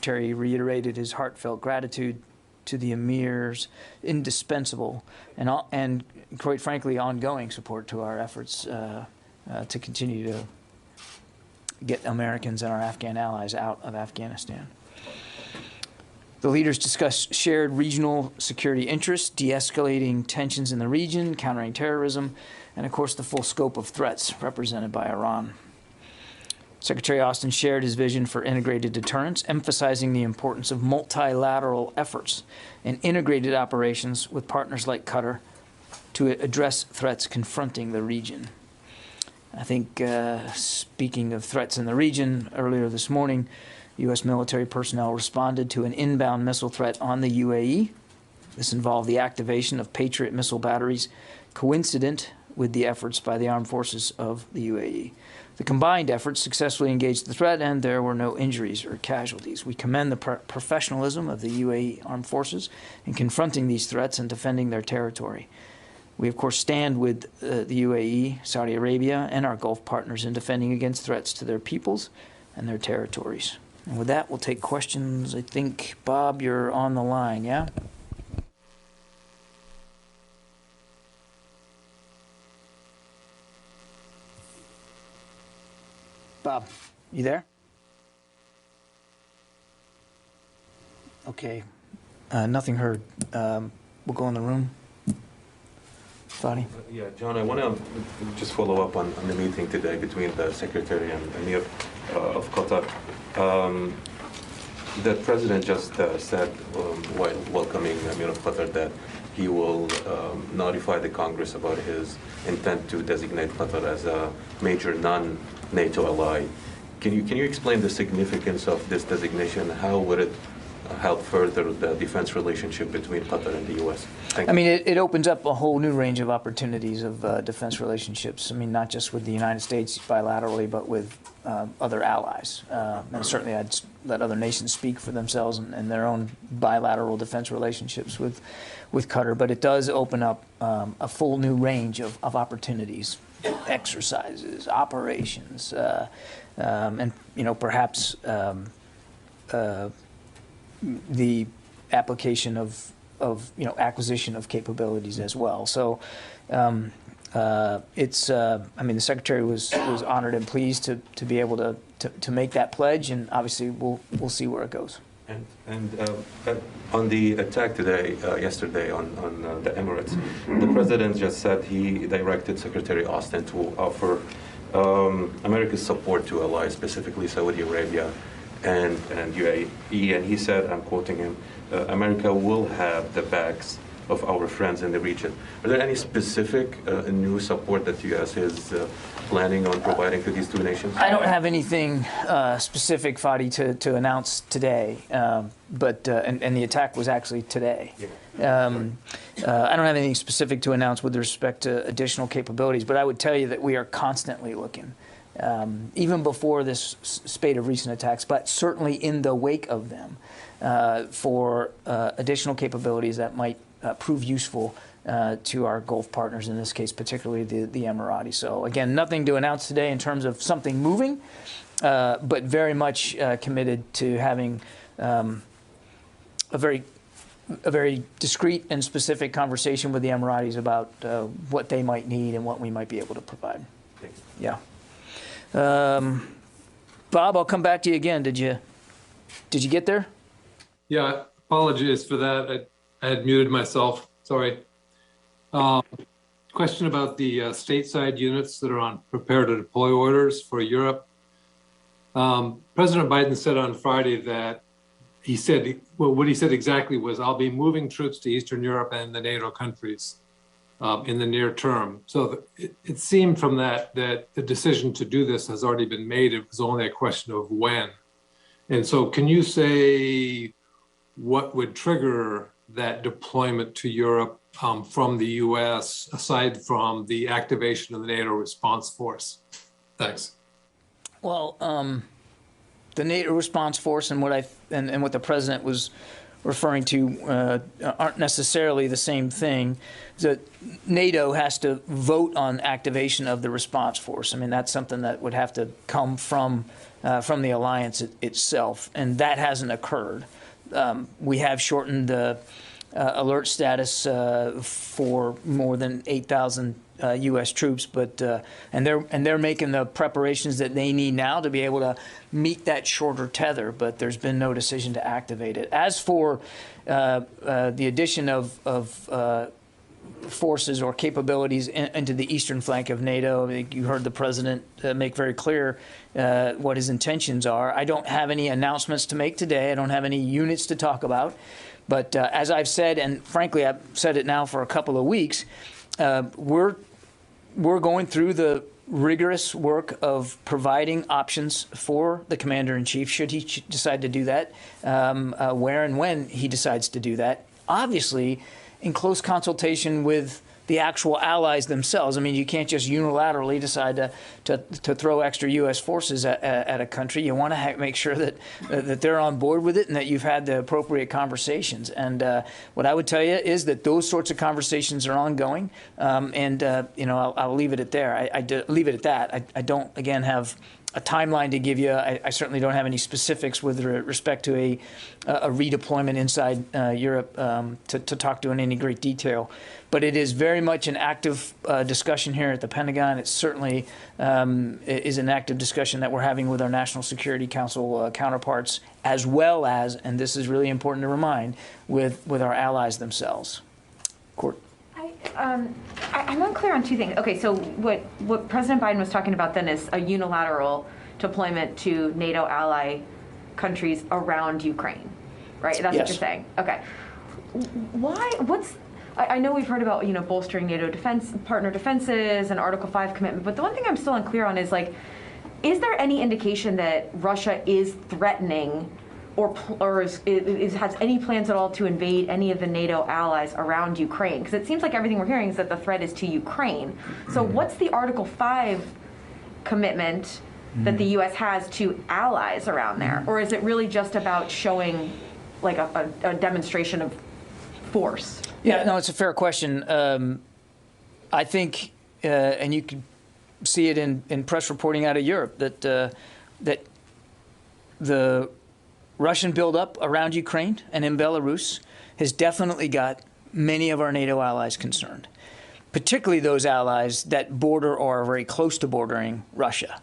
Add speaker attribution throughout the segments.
Speaker 1: Secretary reiterated his heartfelt gratitude to the Emir's indispensable and quite frankly, ongoing support to our efforts to continue to get Americans and our Afghan allies out of Afghanistan. The leaders discussed shared regional security interests, de-escalating tensions in the region, countering terrorism, and of course the full scope of threats represented by Iran. Secretary Austin shared his vision for integrated deterrence, emphasizing the importance of multilateral efforts and integrated operations with partners like Qatar to address threats confronting the region. I think, speaking of threats in the region, earlier this morning, U.S. military personnel responded to an inbound missile threat on the UAE. This involved the activation of Patriot missile batteries, coincident with the efforts by the armed forces of the UAE. The combined efforts successfully engaged the threat, and there were no injuries or casualties. We commend the professionalism of the UAE armed forces in confronting these threats and defending their territory. We, of course, stand with the UAE, Saudi Arabia, and our Gulf partners in defending against threats to their peoples and their territories. And with that, we'll take questions. I think, Bob, you're on the line, yeah? Bob, you there? Okay. Nothing heard. We'll go in the room. Fadi?
Speaker 2: Yeah, John, I want to just follow up on the meeting today between the Secretary and Emir of Qatar. The President just said, while welcoming Emir of Qatar, that he will notify the Congress about his intent to designate Qatar as a major non-NATO ally. Can you explain the significance of this designation? How would it help further the defense relationship between Qatar and the U.S.?
Speaker 1: I mean, it opens up a whole new range of opportunities of defense relationships. I mean, not just with the United States bilaterally, but with other allies. And certainly I'd let other nations speak for themselves and their own bilateral defense relationships with Qatar. But it does open up a full new range of opportunities, exercises, operations, and, you know, perhaps the application of you know, acquisition of capabilities as well. So it's I mean, the Secretary was honored and pleased to be able to make that pledge, and obviously we'll see where it goes.
Speaker 2: And on the attack today, yesterday on the Emirates, the President just said he directed Secretary Austin to offer America's support to allies, specifically Saudi Arabia and UAE, and he said, I'm quoting him, America will have the backs of our friends in the region. Are there any specific new support that the U.S. is planning on providing to these two nations? I
Speaker 1: don't have anything specific, Fadi, to announce today, but and the attack was actually today. Yeah. I don't have anything specific to announce with respect to additional capabilities, but I would tell you that we are constantly looking. Even before this spate of recent attacks, but certainly in the wake of them, for additional capabilities that might prove useful to our Gulf partners, in this case, particularly the Emiratis. So again, nothing to announce today in terms of something moving, but very much committed to having a very discreet and specific conversation with the Emiratis about what they might need and what we might be able to provide.
Speaker 2: Thank you.
Speaker 1: Yeah. Bob, I'll come back to you again. Did you get there?
Speaker 3: Yeah, apologies for that. I had muted myself. Sorry. Question about the stateside units that are on prepare to deploy orders for Europe. President Biden said on Friday that he said, well, what he said exactly was, I'll be moving troops to Eastern Europe and the NATO countries in the near term. So it seemed from that the decision to do this has already been made. It was only a question of when. And so can you say what would trigger that deployment to Europe from the U.S. aside from the activation of the NATO response force? Thanks.
Speaker 1: Well, the NATO response force and what the president was referring to aren't necessarily the same thing. That NATO has to vote on activation of the response force. I mean, that's something that would have to come from from the alliance itself, and that hasn't occurred. We have shortened the alert status for more than 8,000 U.S. troops, but and they're making the preparations that they need now to be able to meet that shorter tether. But there's been no decision to activate it. As for the addition of forces or capabilities into the eastern flank of NATO, I think you heard the president make very clear what his intentions are. I don't have any announcements to make today. I don't have any units to talk about. But as I've said, and frankly, I've said it now for a couple of weeks, we're going through the rigorous work of providing options for the commander-in-chief should he decide to do that, where and when he decides to do that. Obviously, in close consultation with the actual allies themselves. I mean, you can't just unilaterally decide to throw extra U.S. forces at a country. You want to make sure that they're on board with it and that you've had the appropriate conversations. And what I would tell you is that those sorts of conversations are ongoing. I'll leave it at there. Leave it at that. I don't, again, have a timeline to give you. I certainly don't have any specifics with respect to a redeployment inside Europe to talk to in any great detail. But it is very much an active discussion here at the Pentagon. It certainly is an active discussion that we're having with our National Security Council counterparts, as well as, and this is really important to remind, with our allies themselves. Court.
Speaker 4: I'm unclear on two things. Okay, so what President Biden was talking about then is a unilateral deployment to NATO ally countries around Ukraine, right? That's
Speaker 1: Yes.
Speaker 4: what you're saying. Okay. Why? I know we've heard about, bolstering NATO partner defenses and Article 5 commitment, but the one thing I'm still unclear on is, is there any indication that Russia is threatening or has any plans at all to invade any of the NATO allies around Ukraine? Because it seems like everything we're hearing is that the threat is to Ukraine. So what's the Article 5 commitment that the U.S. has to allies around there? Or is it really just about showing a demonstration of force?
Speaker 1: Yeah, no, it's a fair question. I think, and you can see it in press reporting out of Europe, that the Russian buildup around Ukraine and in Belarus has definitely got many of our NATO allies concerned, particularly those allies that border or are very close to bordering Russia.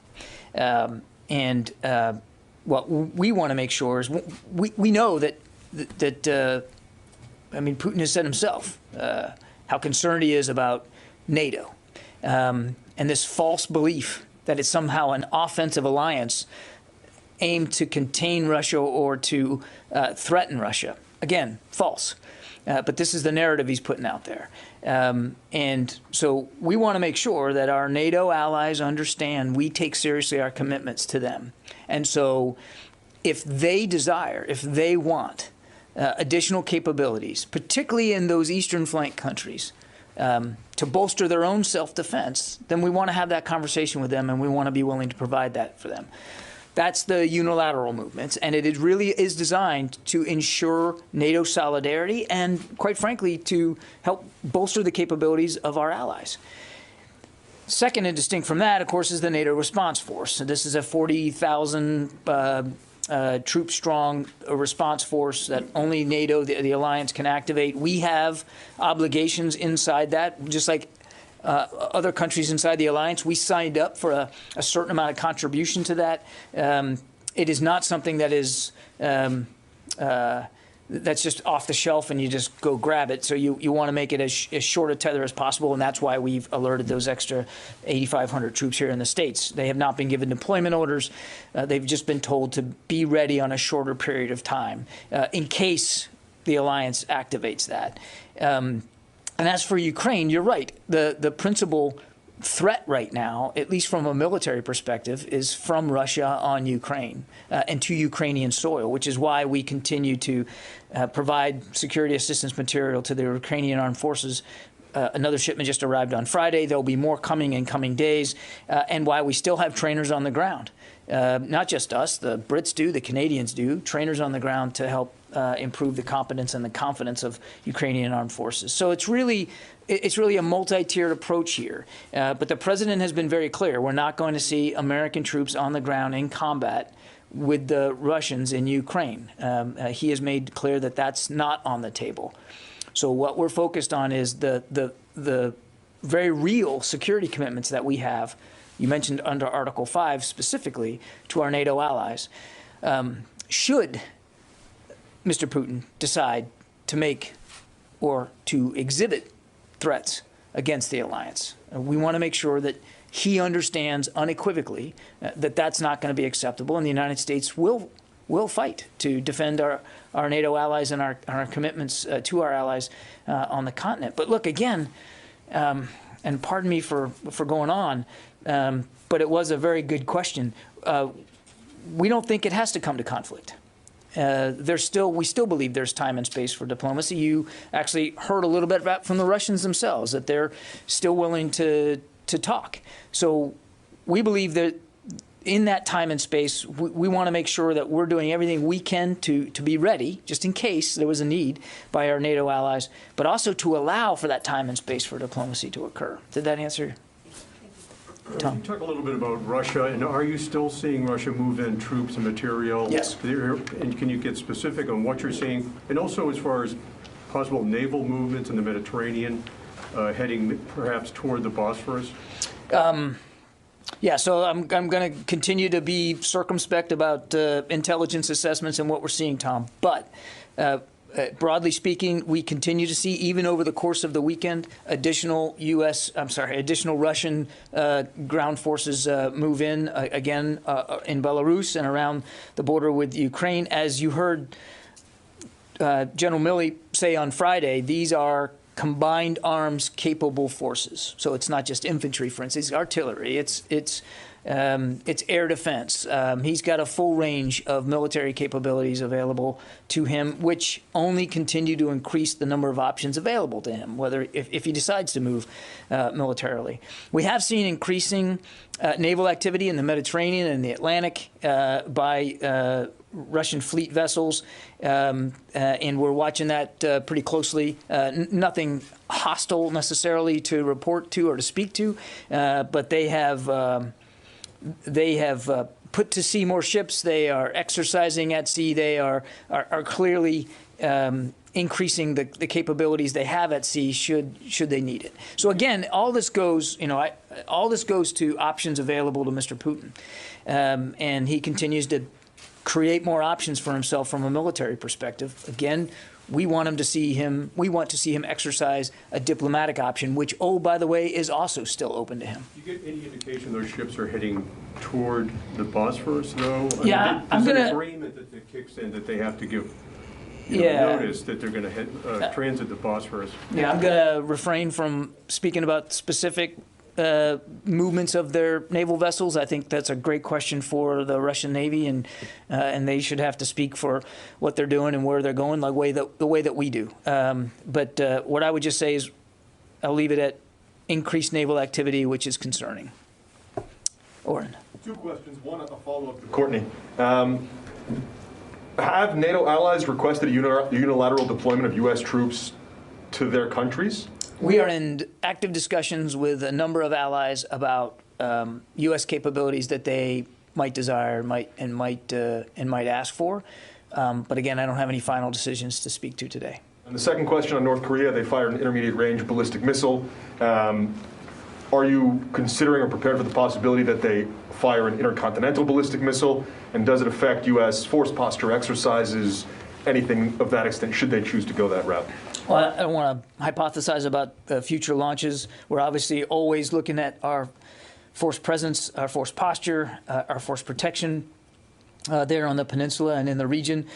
Speaker 1: What we want to make sure is we know that Putin has said himself how concerned he is about NATO and this false belief that it's somehow an offensive alliance aimed to contain Russia or to threaten Russia. Again, false. But this is the narrative he's putting out there. And so we want to make sure that our NATO allies understand we take seriously our commitments to them. And so if they desire, if they want additional capabilities, particularly in those eastern flank countries, to bolster their own self-defense, then we want to have that conversation with them, and we want to be willing to provide that for them. That's the unilateral movements, and it really is designed to ensure NATO solidarity and, quite frankly, to help bolster the capabilities of our allies. Second and distinct from that, of course, is the NATO response force. So this is a 40,000 troop-strong response force that only NATO, the alliance, can activate. We have obligations inside that, just like other countries inside the alliance. We signed up for a certain amount of contribution to that. It is not something that is that's just off the shelf and you just go grab it. So you want to make it as short a tether as possible, and that's why we've alerted those extra 8,500 troops here in the States. They have not been given deployment orders. They've just been told to be ready on a shorter period of time in case the alliance activates that. And as for Ukraine, you're right. The principal threat right now, at least from a military perspective, is from Russia on Ukraine and to Ukrainian soil, which is why we continue to provide security assistance material to the Ukrainian armed forces another shipment just arrived on Friday. There'll be more coming in coming days, and why we still have trainers on the ground. Not just us, the Brits do, the Canadians do, trainers on the ground to help improve the competence and the confidence of Ukrainian armed forces. So it's really a multi-tiered approach here. But the president has been very clear. We're not going to see American troops on the ground in combat with the Russians in Ukraine. He has made clear that that's not on the table. So what we're focused on is the very real security commitments that we have. You mentioned under Article 5 specifically to our NATO allies. Should Mr. Putin decide to make or to exhibit threats against the alliance, we want to make sure that he understands unequivocally that that's not going to be acceptable, and the United States will fight to defend our NATO allies and our commitments to our allies on the continent. But look, again, and pardon me for going on, but it was a very good question. We don't think it has to come to conflict. We still believe there's time and space for diplomacy. You actually heard a little bit about from the Russians themselves that they're still willing to talk. So we believe that in that time and space, we want to make sure that we're doing everything we can to be ready, just in case there was a need by our NATO allies, but also to allow for that time and space for diplomacy to occur. Did that answer? Tom?
Speaker 5: Can you talk a little bit about Russia, and are you still seeing Russia move in troops and material?
Speaker 1: Yes.
Speaker 5: And can you get specific on what you're seeing? And also as far as possible naval movements in the Mediterranean, heading perhaps toward the Bosphorus?
Speaker 1: Yeah, so I'm going to continue to be circumspect about intelligence assessments and what we're seeing, Tom. But broadly speaking, we continue to see, even over the course of the weekend, additional Russian ground forces move in again in Belarus and around the border with Ukraine. As you heard General Milley say on Friday, these are combined arms capable forces. So it's not just infantry, for instance, it's artillery, it's air defense. He's got a full range of military capabilities available to him, which only continue to increase the number of options available to him, whether if he decides to move militarily. We have seen increasing naval activity in the Mediterranean and the Atlantic by Russian fleet vessels, and we're watching that pretty closely. Nothing hostile necessarily to report to or to speak to, but they have put to sea more ships. They are exercising at sea. They are clearly increasing the capabilities they have at sea should they need it. So again, all this goes, all this goes to options available to Mr. Putin, and he continues to create more options for himself from a military perspective. Again, we want to see him exercise a diplomatic option, which, oh, by the way, is also still open to him.
Speaker 5: Do you get any indication those ships are heading toward the Bosphorus, though?
Speaker 1: Yeah,
Speaker 5: there's an agreement that kicks in that they have to give notice that they're going to head transit the Bosphorus.
Speaker 1: Yeah, I'm going to refrain from speaking about specific movements of their naval vessels. I think that's a great question for the Russian Navy, and they should have to speak for what they're doing and where they're going, the way that we do. But what I would just say is, I'll leave it at increased naval activity, which is concerning. Oren.
Speaker 6: Two questions. One, a follow-up to Courtney. Have NATO allies requested a unilateral deployment of U.S. troops to their countries?
Speaker 1: We are in active discussions with a number of allies about U.S. capabilities that they might desire, might ask for. But again, I don't have any final decisions to speak to today.
Speaker 6: And the second question on North Korea, they fired an intermediate-range ballistic missile. Are you considering or prepared for the possibility that they fire an intercontinental ballistic missile? And does it affect U.S. force posture exercises, anything of that extent, should they choose to go that route?
Speaker 1: Well, I don't want to hypothesize about future launches. We're obviously always looking at our force presence, our force posture, our force protection there on the peninsula and in the region,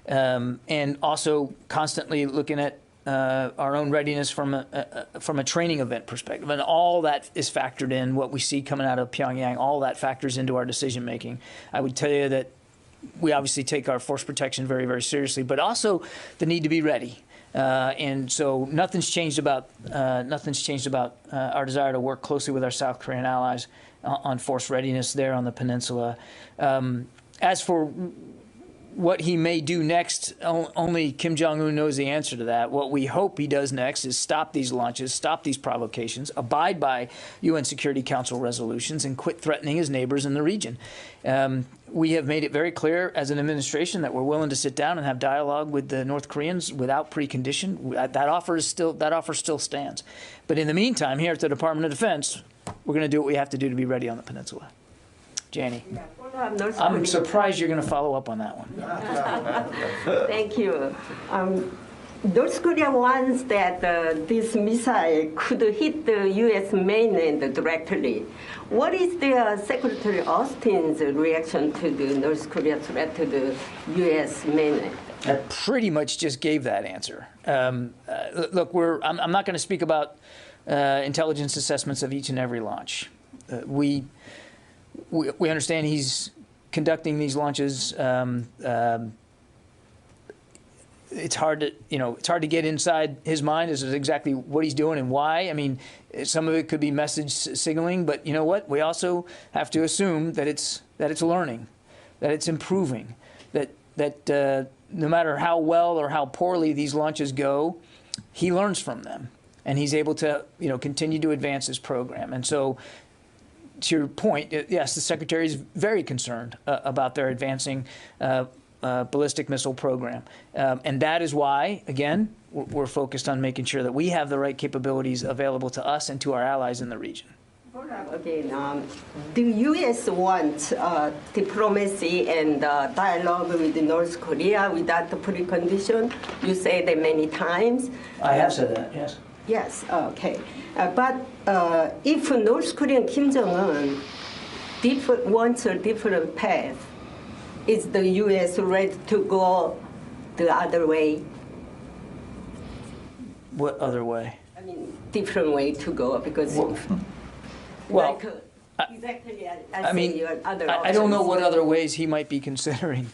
Speaker 1: and also constantly looking at our own readiness from a training event perspective. And all that is factored in, what we see coming out of Pyongyang, all that factors into our decision making. I would tell you that we obviously take our force protection very, very seriously, but also the need to be ready. And so nothing's changed about our desire to work closely with our South Korean allies on force readiness there on the peninsula. As for what he may do next, only Kim Jong-un knows the answer to that. What we hope he does next is stop these launches, stop these provocations, abide by UN Security Council resolutions, and quit threatening his neighbors in the region. We have made it very clear as an administration that we're willing to sit down and have dialogue with the North Koreans without precondition. That offer still stands. But in the meantime, here at the Department of Defense, we're going to do what we have to do to be ready on the peninsula. Janie. I'm surprised you're going to follow up on that one.
Speaker 7: Thank you. North Korea wants that this missile could hit the U.S. mainland directly. What is the Secretary Austin's reaction to the North Korea threat to the U.S. mainland?
Speaker 1: I pretty much just gave that answer. Look, I'm not going to speak about intelligence assessments of each and every launch. We understand he's conducting these launches. It's hard to get inside his mind as to exactly what he's doing and why. I mean, some of it could be message signaling, but you know what? We also have to assume that it's learning, that it's improving, that no matter how well or how poorly these launches go, he learns from them, and he's able to continue to advance his program. And so, to your point, yes, the Secretary is very concerned about their advancing ballistic missile program. And that is why, again, we're focused on making sure that we have the right capabilities available to us and to our allies in the region.
Speaker 7: Again, the U.S. wants diplomacy and dialogue with North Korea without the precondition. You say that many times.
Speaker 1: I have said that, yes.
Speaker 7: Yes, okay. But if North Korean Kim Jong-un wants a different path, is the U.S. ready to go the other way?
Speaker 1: What other way?
Speaker 7: I mean, different way to go, because
Speaker 1: well,
Speaker 7: exactly as
Speaker 1: I mean, I don't know what other ways he might be considering.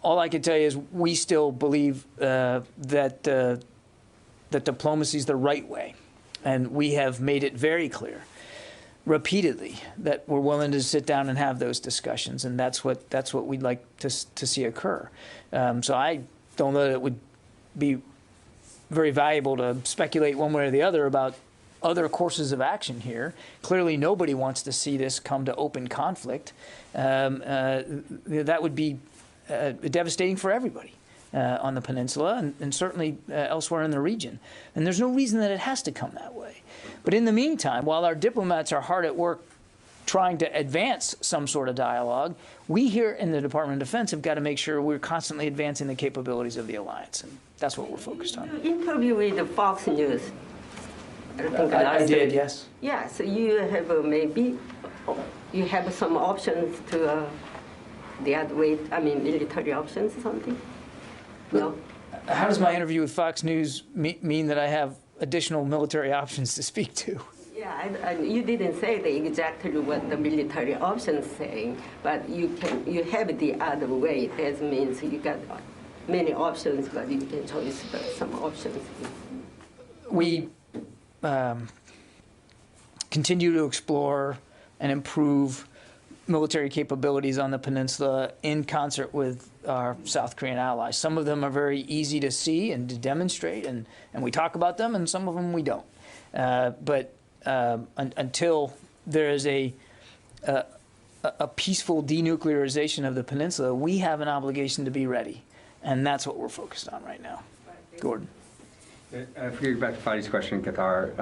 Speaker 1: All I can tell you is we still believe that diplomacy is the right way, and we have made it very clear repeatedly that we're willing to sit down and have those discussions, and that's what we'd like to see occur. So I don't know that it would be very valuable to speculate one way or the other about other courses of action here. Clearly, nobody wants to see this come to open conflict. That would be devastating for everybody on the peninsula and certainly elsewhere in the region. And there's no reason that it has to come that way. But in the meantime, while our diplomats are hard at work trying to advance some sort of dialogue, we here in the Department of Defense have got to make sure we're constantly advancing the capabilities of the alliance. And that's what we're focused on.
Speaker 7: You interview with Fox News.
Speaker 1: I did, yes.
Speaker 7: Yeah, so you have maybe you have some options to the other way. I mean, military options or something. No.
Speaker 1: How does my interview with Fox News mean that I have additional military options to speak to?
Speaker 7: Yeah, you didn't say exactly what the military options saying, but you have the other way. That means you got many options, but you can choose some options.
Speaker 1: We continue to explore and improve military capabilities on the peninsula in concert with our South Korean allies. Some of them are very easy to see and to demonstrate, and we talk about them, and some of them we don't. But until there is a peaceful denuclearization of the peninsula, we have an obligation to be ready, and that's what we're focused on right now. Gordon.
Speaker 8: For you, back to Fadi's question, Qatar,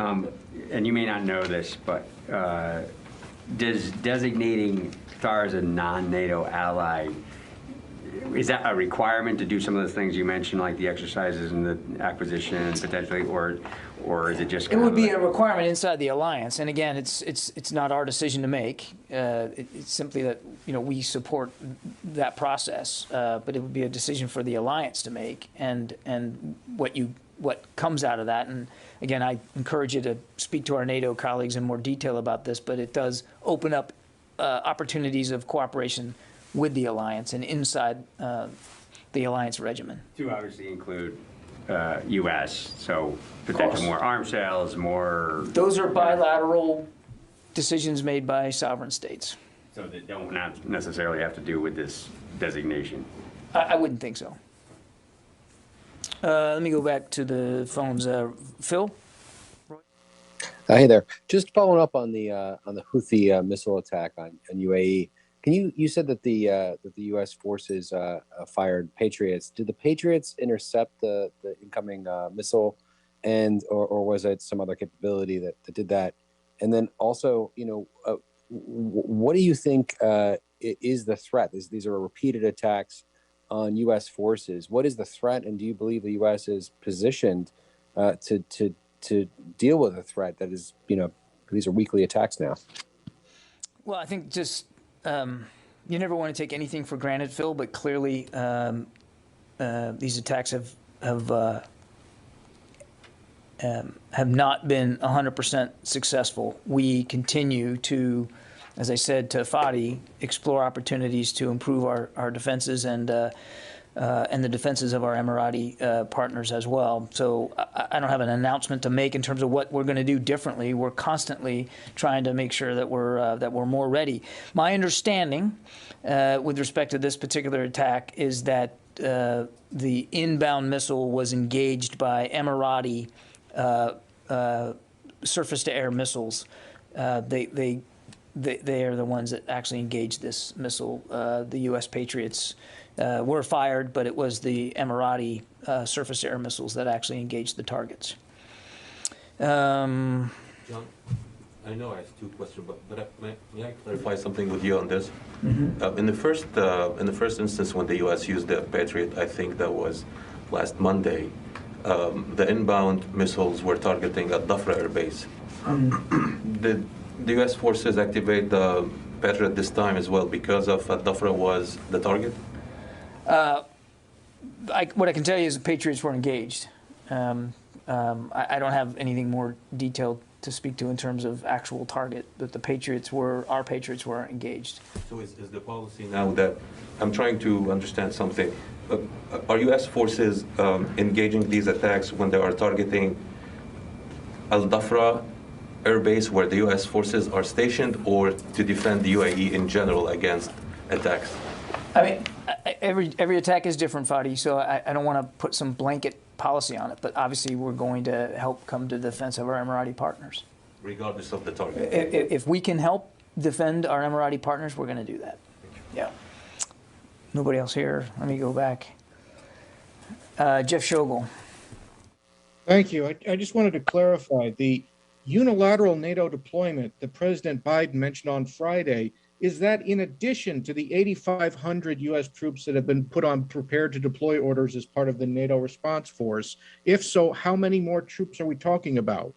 Speaker 8: and you may not know this, but does designating Qatar as a non-NATO ally, is that a requirement to do some of those things you mentioned, like the exercises and the acquisition potentially, or is it just?
Speaker 1: It would be a requirement inside the alliance, and again, it's not our decision to make. It's simply that we support that process, but it would be a decision for the alliance to make, and what comes out of that. And again, I encourage you to speak to our NATO colleagues in more detail about this, but it does open up opportunities of cooperation with the alliance and inside the alliance regimen.
Speaker 8: To obviously include U.S. So potential more arms sales, more.
Speaker 1: Those are bilateral decisions made by sovereign states.
Speaker 8: So they don't not necessarily have to do with this designation.
Speaker 1: I wouldn't think so. Let me go back to the phones. Phil?
Speaker 9: Hey there. Just following up on the Houthi missile attack on UAE. You said that the U.S. forces fired Patriots. Did the Patriots intercept the incoming missile, or was it some other capability that did that? And then also, what do you think is the threat? These are repeated attacks on U.S. forces. What is the threat, and do you believe the U.S. is positioned to deal with a threat that is, these are weekly attacks now?
Speaker 1: Well, I think just you never want to take anything for granted, Phil, but clearly these attacks have not been 100% successful. We continue to, as I said to Fadi, explore opportunities to improve our defenses and the defenses of our Emirati partners as well. So I don't have an announcement to make in terms of what we're going to do differently. We're constantly trying to make sure that we're more ready. My understanding with respect to this particular attack is that the inbound missile was engaged by Emirati surface-to-air missiles. They are the ones that actually engaged this missile. The U.S. Patriots were fired, but it was the Emirati surface-air missiles that actually engaged the targets.
Speaker 2: John, I know I asked two questions, but may I clarify something with you on this? Mm-hmm. In the first instance, when the U.S. used the Patriot, I think that was last Monday. The inbound missiles were targeting a Dhafra air base. Did the U.S. forces activate the Patriot this time as well because of Dhafra was the target?
Speaker 1: What I can tell you is the Patriots were engaged. I don't have anything more detailed to speak to in terms of actual target, but our Patriots were engaged.
Speaker 2: So is the policy now that, I'm trying to understand something, are U.S. forces engaging these attacks when they are targeting Al-Dhafra air base where the U.S. forces are stationed, or to defend the UAE in general against attacks?
Speaker 1: I mean, every attack is different, Fadi, so I don't want to put some blanket policy on it, but obviously we're going to help come to the defense of our Emirati partners.
Speaker 2: Regardless of the target?
Speaker 1: If we can help defend our Emirati partners, we're going to do that. Yeah. Nobody else here. Let me go back. Jeff Schogel.
Speaker 10: Thank you. I just wanted to clarify the unilateral NATO deployment that President Biden mentioned on Friday. Is that in addition to the 8,500 U.S. troops that have been put on prepared to deploy orders as part of the NATO response force? If so, how many more troops are we talking about?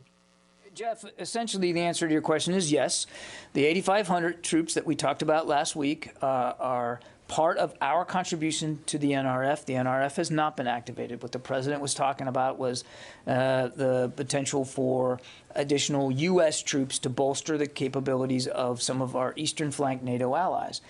Speaker 1: Jeff, essentially the answer to your question is yes. The 8,500 troops that we talked about last week are part of our contribution to the NRF. The NRF has not been activated. What the president was talking about was the potential for additional U.S. troops to bolster the capabilities of some of our eastern flank NATO allies.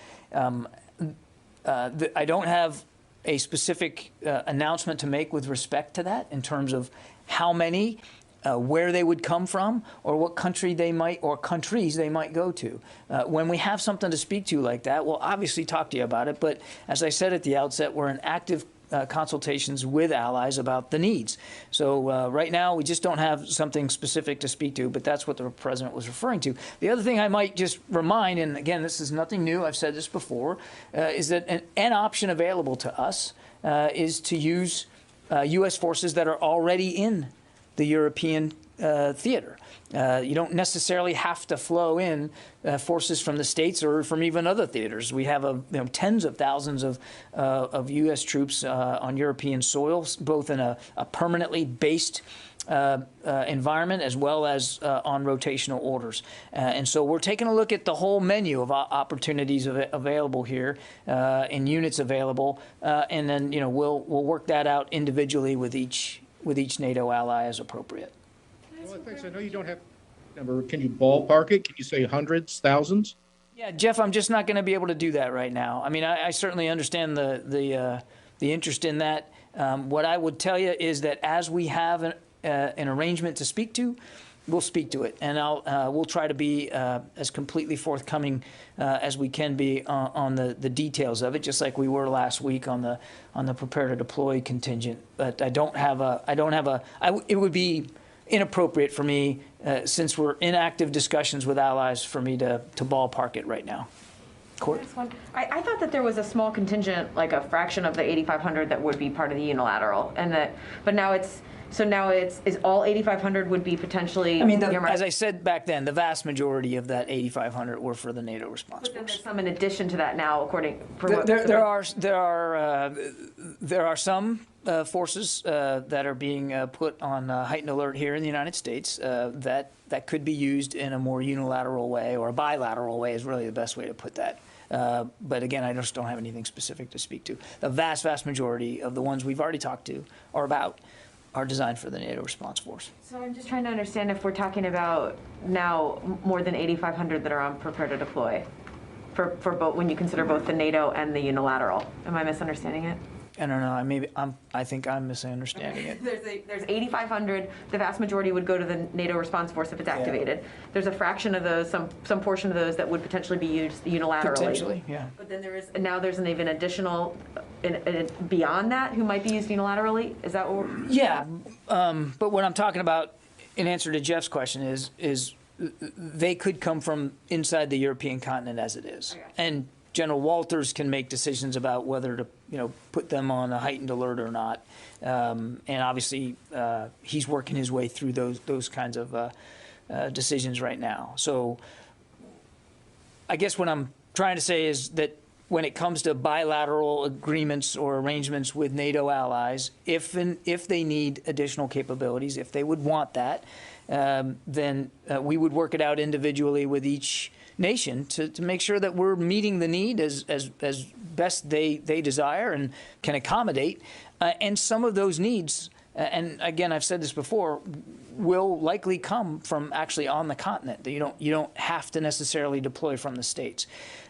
Speaker 1: I don't have a specific announcement to make with respect to that in terms of how many, where they would come from, or what country they might, or countries they might go to. When we have something to speak to like that, we'll obviously talk to you about it. But as I said at the outset, we're in active consultations with allies about the needs. So right now, we just don't have something specific to speak to, but that's what the president was referring to. The other thing I might just remind, and again, this is nothing new, I've said this before, is that an option available to us is to use U.S. forces that are already in the European theater. You don't necessarily have to flow in forces from the States or from even other theaters. We have tens of thousands of U.S. troops on European soil, both in a permanently based environment as well as on rotational orders. And so we're taking a look at the whole menu of opportunities available here and units available, and then we'll work that out individually with each NATO ally as appropriate.
Speaker 10: Well, thanks. I know you don't have a number. Can you ballpark it? Can you say hundreds, thousands?
Speaker 1: Yeah, Jeff, I'm just not going to be able to do that right now. I mean, I certainly understand the interest in that. What I would tell you is that as we have an arrangement to speak to, we'll speak to it, and we'll try to be as completely forthcoming as we can be on the details of it, just like we were last week on the prepare to deploy contingent. But it would be inappropriate for me, since we're in active discussions with allies, for me to ballpark it right now. Court?
Speaker 4: I thought that there was a small contingent, like a fraction of the 8,500 that would be part of the unilateral, but now is all 8,500 would be potentially.
Speaker 1: I mean, as I said back then, the vast majority of that 8,500 were for the NATO response
Speaker 4: But then
Speaker 1: force.
Speaker 4: there's some in addition to that now, according.
Speaker 1: There are some forces that are being put on heightened alert here in the United States that could be used in a more unilateral way, or a bilateral way is really the best way to put that. But again, I just don't have anything specific to speak to. The vast majority of the ones we've already talked to are designed for the NATO response force.
Speaker 4: So I'm just trying to understand if we're talking about now more than 8,500 that are on prepare to deploy for both, when you consider both the NATO and the unilateral. Am I misunderstanding it?
Speaker 1: I don't know. I think I'm misunderstanding it.
Speaker 4: There's 8,500. The vast majority would go to the NATO response force if it's activated. There's a fraction of those, some portion of those that would potentially be used unilaterally.
Speaker 1: Potentially, yeah.
Speaker 4: But then there's an even additional beyond that who might be used unilaterally. Is that what?
Speaker 1: Yeah, but what I'm talking about, in answer to Jeff's question, is they could come from inside the European continent as it is, and General Walters can make decisions about whether to, put them on a heightened alert or not. And obviously, he's working his way through those kinds of decisions right now. So I guess what I'm trying to say is that when it comes to bilateral agreements or arrangements with NATO allies, if they need additional capabilities, if they would want that, then we would work it out individually with each nation to make sure that we're meeting the need as best they desire and can accommodate. And some of those needs, and again, I've said this before, will likely come from actually on the continent. You don't have to necessarily deploy from the States.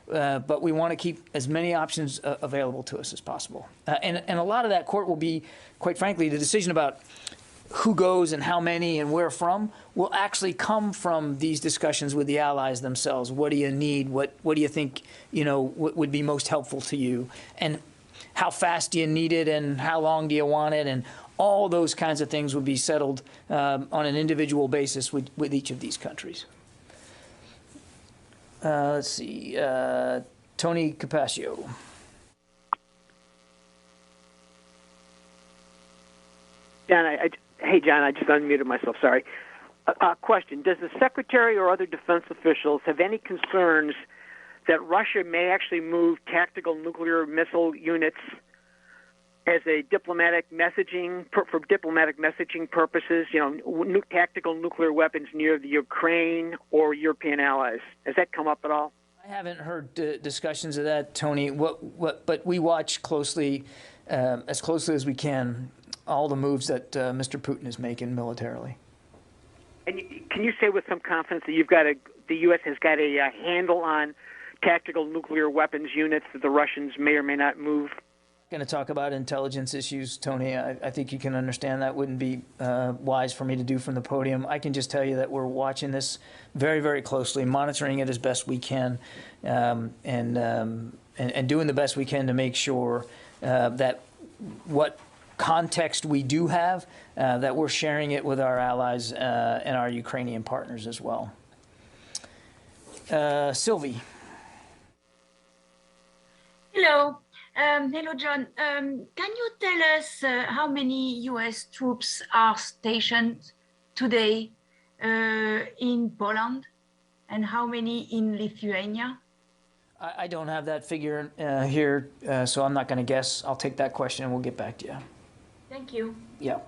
Speaker 1: But we want to keep as many options available to us as possible. And a lot of that, Court, will be, quite frankly, the decision about who goes and how many and where from will actually come from these discussions with the allies themselves. What do you need? What do you think would be most helpful to you? And how fast do you need it? And how long do you want it? And all those kinds of things would be settled on an individual basis with each of these countries. Let's see, Tony Capaccio.
Speaker 11: John, hey, John, I just unmuted myself, sorry. Question, does the Secretary or other defense officials have any concerns that Russia may actually move tactical nuclear missile units as a diplomatic messaging, for diplomatic messaging purposes, tactical nuclear weapons near the Ukraine or European allies? Has that come up at all?
Speaker 1: I haven't heard discussions of that, Tony. But we watch closely, as closely as we can, all the moves that Mr. Putin is making militarily.
Speaker 11: And can you say with some confidence that the U.S. has got a handle on tactical nuclear weapons units that the Russians may or may not move?
Speaker 1: Going to talk about intelligence issues, Tony. I think you can understand that wouldn't be wise for me to do from the podium. I can just tell you that we're watching this very, very closely, monitoring it as best we can, and doing the best we can to make sure that what context we do have, that we're sharing it with our allies and our Ukrainian partners as well. Sylvie.
Speaker 12: Hello. Hello, John. Can you tell us how many U.S. troops are stationed today in Poland and how many in Lithuania?
Speaker 1: I don't have that figure here, so I'm not going to guess. I'll take that question and we'll get back to you.
Speaker 12: Thank you.
Speaker 1: Yeah.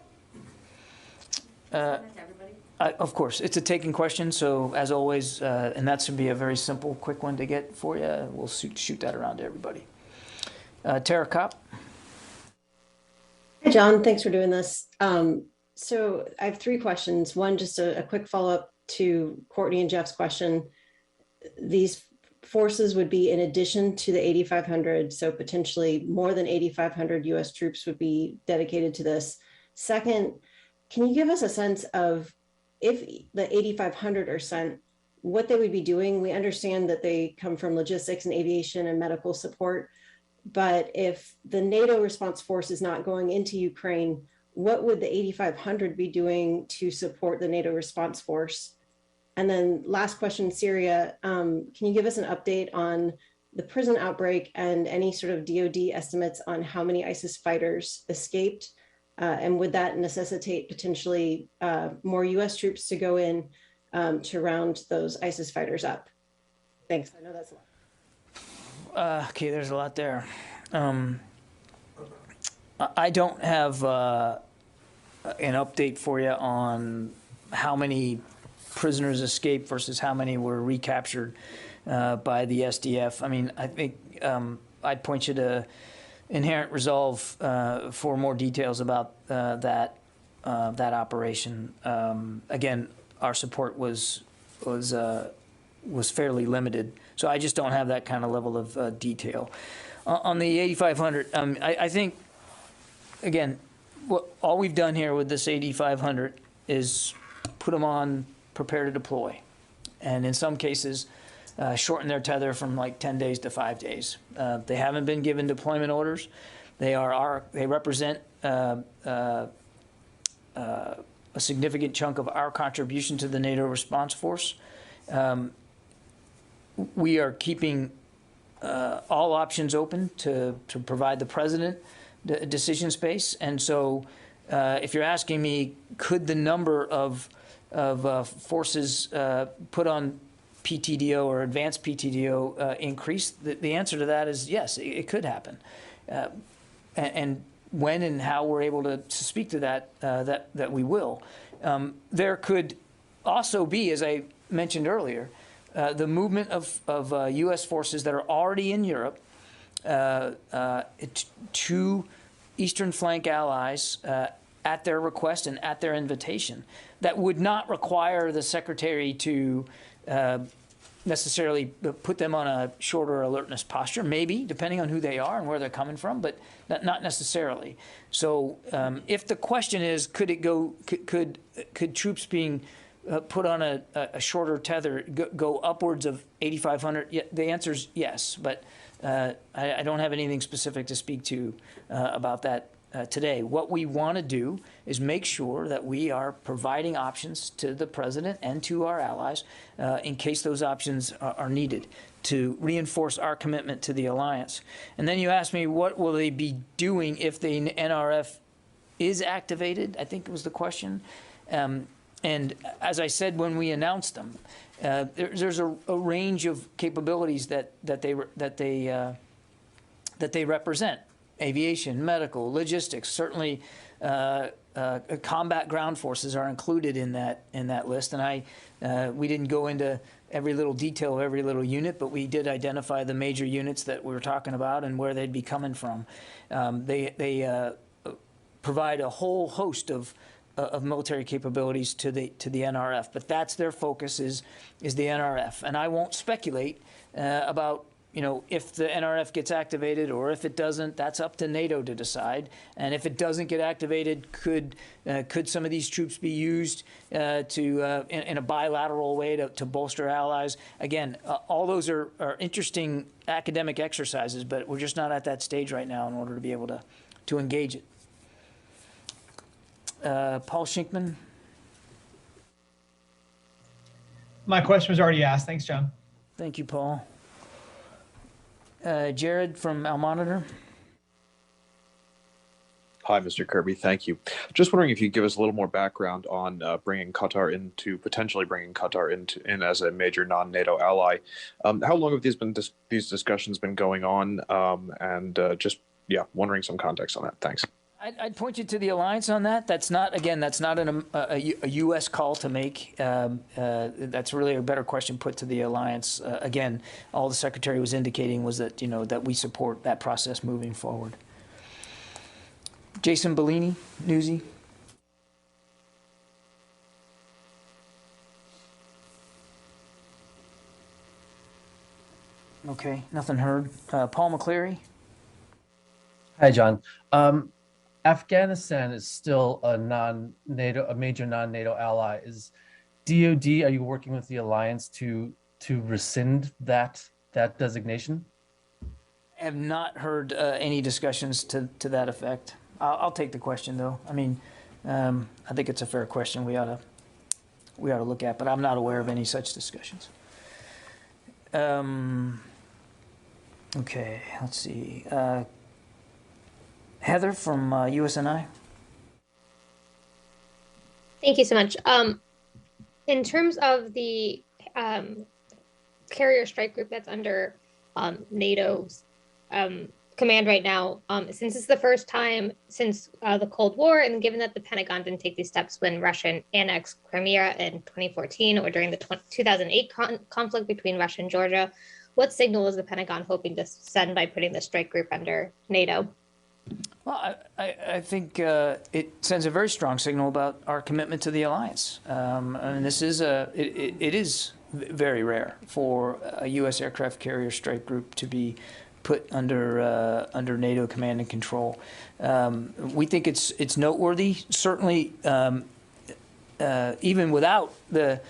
Speaker 1: Of course, it's a taken question, so as always, and that should be a very simple, quick one to get for you. We'll shoot that around to everybody. Tara Kopp.
Speaker 13: Hi, John. Thanks for doing this. So I have three questions. One, just a quick follow-up to Courtney and Jeff's question. These forces would be in addition to the 8,500, so potentially more than 8,500 US troops would be dedicated to this. Second, can you give us a sense of if the 8,500 are sent, what they would be doing? We understand that they come from logistics and aviation and medical support, but if the NATO response force is not going into Ukraine, what would the 8,500 be doing to support the NATO response force? And then last question, Syria, can you give us an update on the prison outbreak and any sort of DoD estimates on how many ISIS fighters escaped? And would that necessitate potentially more US troops to go in to round those ISIS fighters up? Thanks, I know that's a lot.
Speaker 1: Okay, there's a lot there. I don't have an update for you on how many prisoners escaped versus how many were recaptured by the SDF. I mean, I think I'd point you to Inherent Resolve for more details about that operation. Again, our support was fairly limited, so I just don't have that kind of level of detail. On the 8,500, I think, again, all we've done here with this 8,500 is put them on prepare to deploy, and in some cases shorten their tether from like 10 days to 5 days. They haven't been given deployment orders. They represent a significant chunk of our contribution to the NATO response force. We are keeping all options open to provide the president decision space, and so if you're asking me, could the number of forces put on PTDO or advanced PTDO increase? The answer to that is yes, it could happen. And when and how we're able to speak to that, that we will. There could also be, as I mentioned earlier, the movement of U.S. forces that are already in Europe to Eastern Flank allies at their request and at their invitation, that would not require the Secretary to necessarily put them on a shorter alertness posture, maybe, depending on who they are and where they're coming from, but not necessarily. So if the question is, could troops being put on a shorter tether go upwards of 8,500? Yeah, the answer is yes, but I don't have anything specific to speak to about that today. What we want to do is make sure that we are providing options to the president and to our allies in case those options are needed to reinforce our commitment to the alliance. And then you asked me, what will they be doing if the NRF is activated? I think was the question. And as I said when we announced them, there's a range of capabilities that they represent. Aviation, medical, logistics, certainly combat ground forces are included in that list. And we didn't go into every little detail of every little unit, but we did identify the major units that we were talking about and where they'd be coming from. They provide a whole host of military capabilities to the NRF, but that's their focus is the NRF. And I won't speculate about if the NRF gets activated or if it doesn't. That's up to NATO to decide. And if it doesn't get activated, could some of these troops be used in a bilateral way to bolster allies? Again, all those are interesting academic exercises, but we're just not at that stage right now in order to be able to engage it. Paul Shinkman.
Speaker 14: My question was already asked. Thanks, John.
Speaker 1: Thank you, Paul. Jared from Al Monitor.
Speaker 15: Hi, Mr. Kirby. Thank you. Just wondering if you could give us a little more background on potentially bringing Qatar in as a major non-NATO ally. How long have these discussions been going on? Wondering some context on that. Thanks.
Speaker 1: I'd point you to the alliance on that. That's not a U.S. call to make. That's really a better question put to the alliance. Again, all the Secretary was indicating was that that we support that process moving forward. Jason Bellini, Newsy. Okay, nothing heard. Paul McCleary?
Speaker 16: Hi, John. Afghanistan is still a major non-NATO ally. Is DoD, are you working with the alliance to rescind that designation?
Speaker 1: I have not heard any discussions to that effect. I'll take the question, though. I mean, I think it's a fair question we ought to look at, but I'm not aware of any such discussions. Okay, let's see. Heather from USNI.
Speaker 17: Thank you so much. In terms of the carrier strike group that's under NATO's command right now, since it's the first time since the Cold War, and given that the Pentagon didn't take these steps when Russia annexed Crimea in 2014 or during the 2008 conflict between Russia and Georgia, what signal is the Pentagon hoping to send by putting the strike group under NATO?
Speaker 1: Well, I think it sends a very strong signal about our commitment to the alliance. I mean, this is it is very rare for a U.S. aircraft carrier strike group to be put under NATO command and control. We think it's noteworthy. Certainly, even without the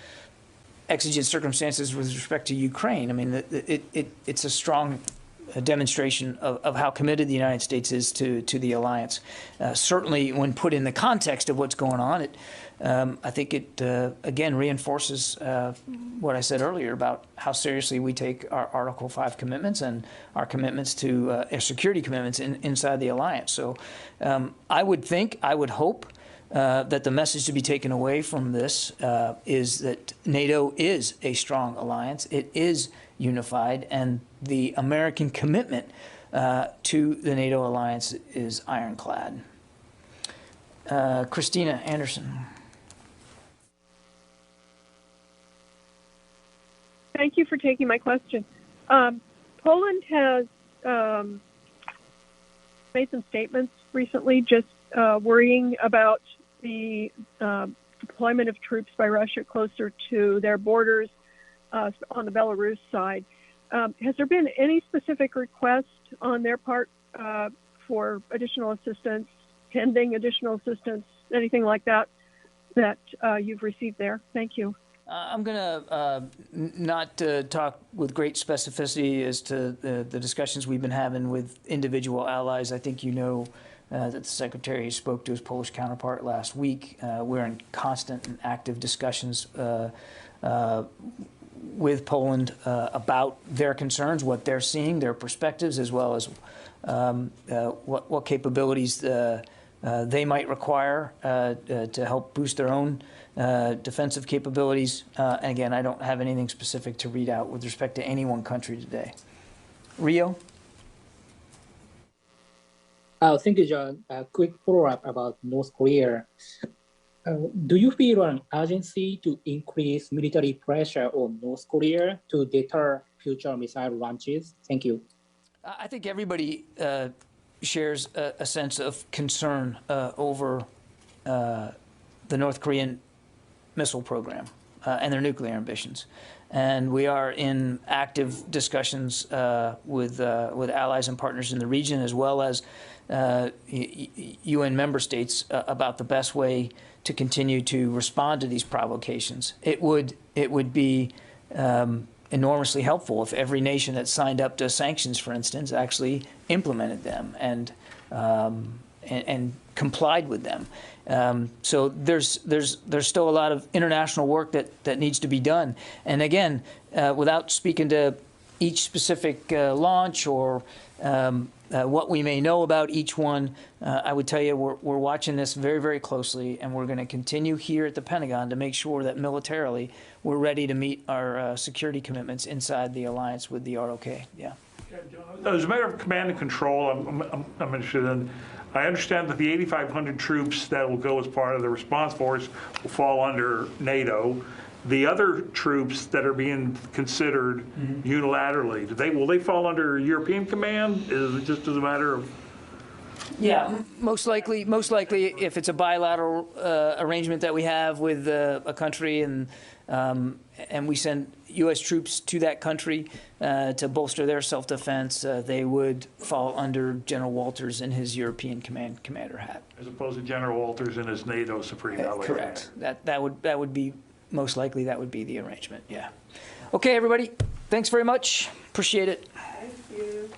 Speaker 1: exigent circumstances with respect to Ukraine, I mean, it's a strong demonstration of how committed the United States is to the alliance. Certainly, when put in the context of what's going on, I think it again reinforces what I said earlier about how seriously we take our Article 5 commitments and our commitments to security commitments inside the alliance. So I would hope that the message to be taken away from this is that NATO is a strong alliance. It is unified, and the American commitment to the NATO alliance is ironclad. Christina Anderson.
Speaker 18: Thank you for taking my question. Poland has made some statements recently just worrying about the deployment of troops by Russia closer to their borders on the Belarus side. Has there been any specific request on their part for additional assistance, pending additional assistance, anything like that, that you've received there? Thank you.
Speaker 1: I'm going to not talk with great specificity as to the discussions we've been having with individual allies. I think you know that the Secretary spoke to his Polish counterpart last week. We're in constant and active discussions with Poland about their concerns, what they're seeing, their perspectives, as well as what capabilities they might require to help boost their own defensive capabilities. And again, I don't have anything specific to read out with respect to any one country today. Rio?
Speaker 19: Thank you, John. A quick follow-up about North Korea. Do you feel an urgency to increase military pressure on North Korea to deter future missile launches? Thank you.
Speaker 1: I think everybody shares a sense of concern over the North Korean missile program and their nuclear ambitions. And we are in active discussions with allies and partners in the region, as well as UN member states about the best way to continue to respond to these provocations. It would be enormously helpful if every nation that signed up to sanctions, for instance, actually implemented them and complied with them. So there's still a lot of international work that needs to be done. And again, without speaking to each specific launch or what we may know about each one, I would tell you we're watching this very, very closely, and we're going to continue here at the Pentagon to make sure that militarily we're ready to meet our security commitments inside the alliance with the ROK. Yeah.
Speaker 20: As a matter of command and control, I'm interested in. I understand that the 8,500 troops that will go as part of the response force will fall under NATO. The other troops that are being considered unilaterally, will they fall under European command? Is it just as a matter of
Speaker 1: Yeah, most likely, if it's a bilateral arrangement that we have with a country, and we send U.S. troops to that country to bolster their self-defense, they would fall under General Walters in his European commander hat.
Speaker 20: As opposed to General Walters and his NATO Supreme Allied.
Speaker 1: Correct. That would be most likely. That would be the arrangement. Yeah. Okay, everybody. Thanks very much. Appreciate it.
Speaker 7: Thank you.